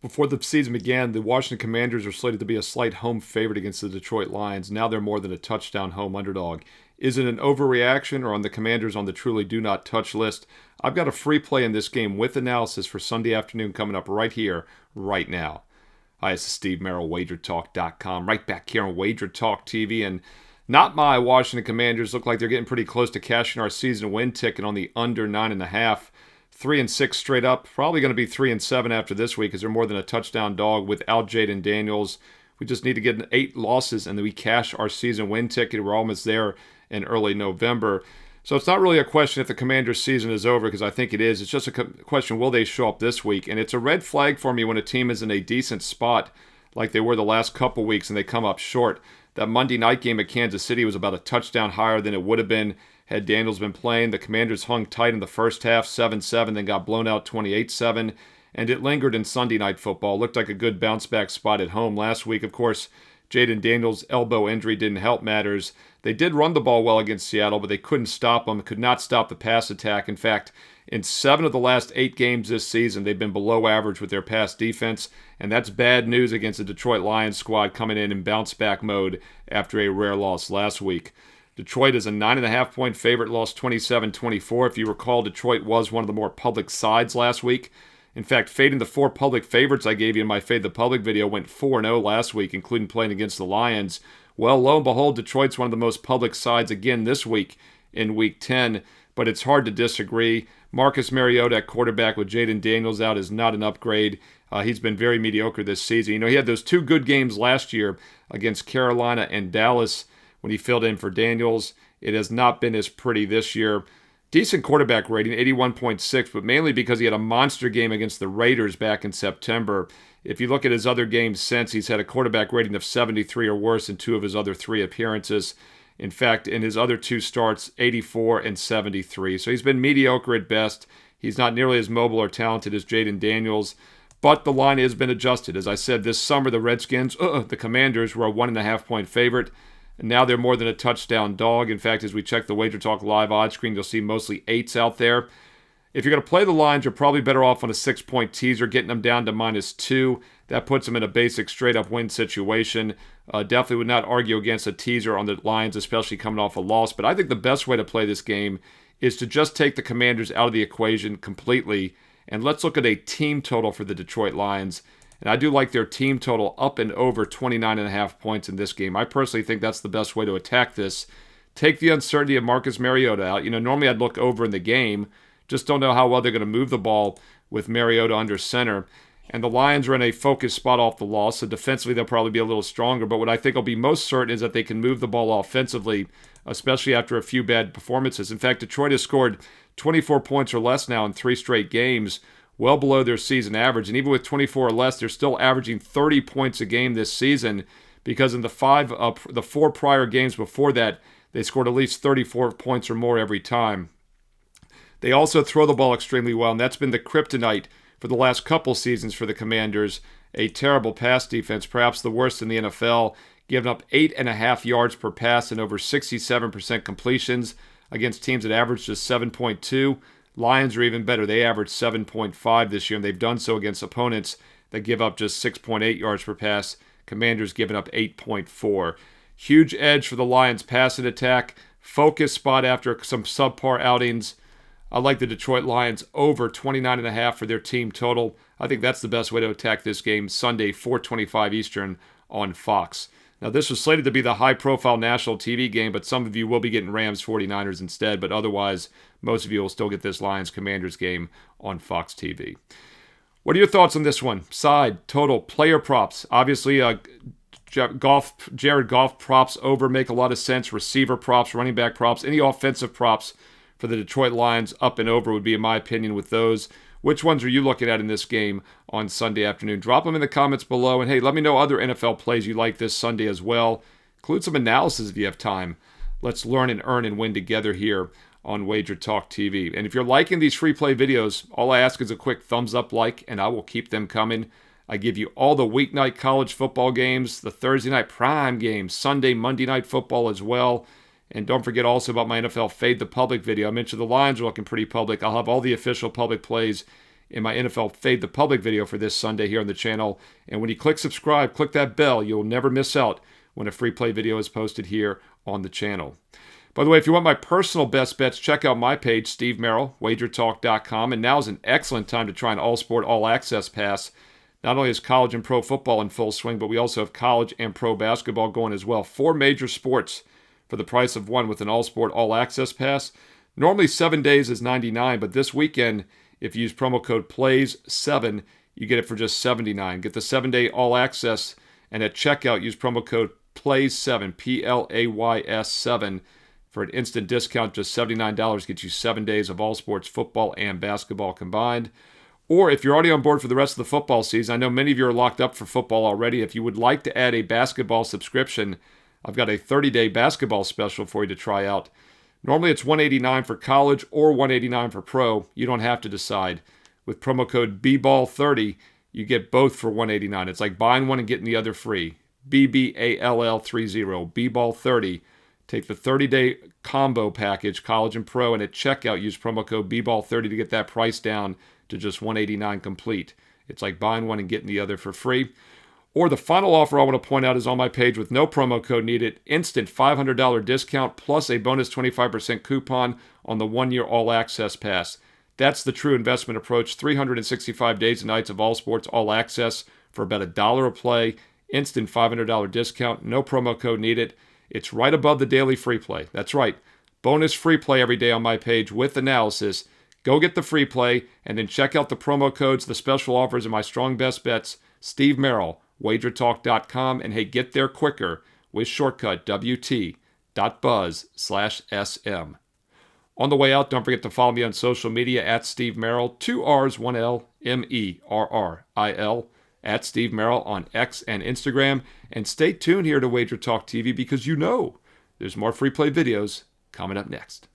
Before the season began, the Washington Commanders are slated to be a slight home favorite against the Detroit Lions. Now they're more than a touchdown home underdog. Is it an overreaction or on the Commanders on the truly do not touch list? I've got a free play in this game with analysis for Sunday afternoon coming up right here, right now. Hi, this is Steve Merrill, WagerTalk.com. Right back here on Wager Talk TV. And not my Washington Commanders look like they're getting pretty close to cashing our season win ticket on the under 9.5. 3-6 straight up. Probably going to be 3-7 after this week because they're more than a touchdown dog without Jaden Daniels. We just need to get 8 losses and then we cash our season win ticket. We're almost there in early November. So it's not really a question if the Commanders' season is over, because I think it is. It's just a question, will they show up this week? And it's a red flag for me when a team is in a decent spot like they were the last couple weeks and they come up short. That Monday night game at Kansas City was about a touchdown higher than it would have been had Daniels been playing. The Commanders hung tight in the first half, 7-7, then got blown out 28-7. And it lingered in Sunday Night Football. Looked like a good bounce-back spot at home last week. Of course, Jaden Daniels' elbow injury didn't help matters. They did run the ball well against Seattle, but they couldn't stop them, could not stop the pass attack. In fact, in 7 of the last 8 games this season, they've been below average with their pass defense, and that's bad news against the Detroit Lions squad coming in bounce-back mode after a rare loss last week. Detroit is a 9.5-point favorite, lost 27-24. If you recall, Detroit was one of the more public sides last week. In fact, fading the 4 public favorites I gave you in my Fade the Public video went 4-0 last week, including playing against the Lions. Well, lo and behold, Detroit's one of the most public sides again this week in Week 10, but it's hard to disagree. Marcus Mariota at quarterback with Jaden Daniels out is not an upgrade. He's been very mediocre this season. You know, he had those 2 good games last year against Carolina and Dallas when he filled in for Daniels. It has not been as pretty this year. Decent quarterback rating, 81.6, but mainly because he had a monster game against the Raiders back in September. If you look at his other games since, he's had a quarterback rating of 73 or worse in 2 of his other 3 appearances. In fact, in his other 2 starts, 84 and 73. So he's been mediocre at best. He's not nearly as mobile or talented as Jaden Daniels, but the line has been adjusted. As I said, this summer, the Redskins, the Commanders, were a 1.5-point favorite. And now they're more than a touchdown dog. In fact, as we check the Wager Talk live odds screen, you'll see mostly 8s out there. If you're going to play the lines, you're probably better off on a 6-point teaser, getting them down to -2. That puts them in a basic straight-up win situation. Definitely would not argue against a teaser on the Lions, especially coming off a loss. But I think the best way to play this game is to just take the Commanders out of the equation completely. And let's look at a team total for the Detroit Lions. And I do like their team total up and over 29.5 points in this game. I personally think that's the best way to attack this. Take the uncertainty of Marcus Mariota out. You know, normally I'd look over in the game. Just don't know how well they're going to move the ball with Mariota under center. And the Lions are in a focused spot off the loss, so defensively they'll probably be a little stronger. But what I think will be most certain is that they can move the ball offensively, especially after a few bad performances. In fact, Detroit has scored 24 points or less now in 3 straight games, well below their season average. And even with 24 or less, they're still averaging 30 points a game this season, because in the 4 prior games before that, they scored at least 34 points or more every time. They also throw the ball extremely well, and that's been the kryptonite for the last couple seasons for the Commanders. A terrible pass defense, perhaps the worst in the NFL, giving up 8.5 yards per pass and over 67% completions against teams that average just 7.2. Lions are even better. They average 7.5 this year, and they've done so against opponents that give up just 6.8 yards per pass. Commanders giving up 8.4. Huge edge for the Lions' passing attack. Focus spot after some subpar outings. I like the Detroit Lions over 29.5 for their team total. I think that's the best way to attack this game. Sunday, 4:25 Eastern on Fox. Now, this was slated to be the high-profile national TV game, but some of you will be getting Rams 49ers instead. But otherwise, most of you will still get this Lions-Commanders game on Fox TV. What are your thoughts on this one? Side, total, player props. Obviously, Jared Goff props over make a lot of sense. Receiver props, running back props, any offensive props for the Detroit Lions up and over would be, in my opinion, with those. Which ones are you looking at in this game on Sunday afternoon? Drop them in the comments below. And hey, let me know other NFL plays you like this Sunday as well. Include some analysis if you have time. Let's learn and earn and win together here on Wager Talk TV. And if you're liking these free play videos, all I ask is a quick thumbs up like, and I will keep them coming. I give you all the weeknight college football games, the Thursday night prime games, Sunday, Monday night football as well. And don't forget also about my NFL Fade the Public video. I mentioned the Lions are looking pretty public. I'll have all the official public plays in my NFL Fade the Public video for this Sunday here on the channel. And when you click subscribe, click that bell. You'll never miss out when a free play video is posted here on the channel. By the way, if you want my personal best bets, check out my page, Steve Merrill, wagertalk.com. And now is an excellent time to try an all-sport, all-access pass. Not only is college and pro football in full swing, but we also have college and pro basketball going as well. 4 major sports for the price of one with an all-sport, all-access pass. Normally 7 days is $99, but this weekend, if you use promo code PLAYS7, you get it for just $79. Get the 7-day all-access, and at checkout, use promo code PLAYS7, P-L-A-Y-S 7, for an instant discount. Just $79 gets you 7 days of all sports, football and basketball combined. Or if you're already on board for the rest of the football season, I know many of you are locked up for football already. If you would like to add a basketball subscription, I've got a 30-day basketball special for you to try out. Normally it's $189 for college or $189 for pro. You don't have to decide. With promo code BBALL30, you get both for $189. It's like buying one and getting the other free. BBALL30, BBALL30. Take the 30-day combo package, college and pro, and at checkout, use promo code BBALL30 to get that price down to just $189 complete. It's like buying one and getting the other for free. Or the final offer I want to point out is on my page with no promo code needed. Instant $500 discount plus a bonus 25% coupon on the 1-year all-access pass. That's the true investment approach. 365 days and nights of all sports, all access for about $1 a play. Instant $500 discount. No promo code needed. It's right above the daily free play. That's right. Bonus free play every day on my page with analysis. Go get the free play and then check out the promo codes, the special offers, and my strong best bets. Steve Merrill, wagertalk.com. And hey, get there quicker with shortcut wt.buzz/SM. On the way out, don't forget to follow me on social media at Steve Merrill, 2 R's, 1 L, MERRIL. At Steve Merrill on X and Instagram. And stay tuned here to Wager Talk TV because you know there's more free play videos coming up next.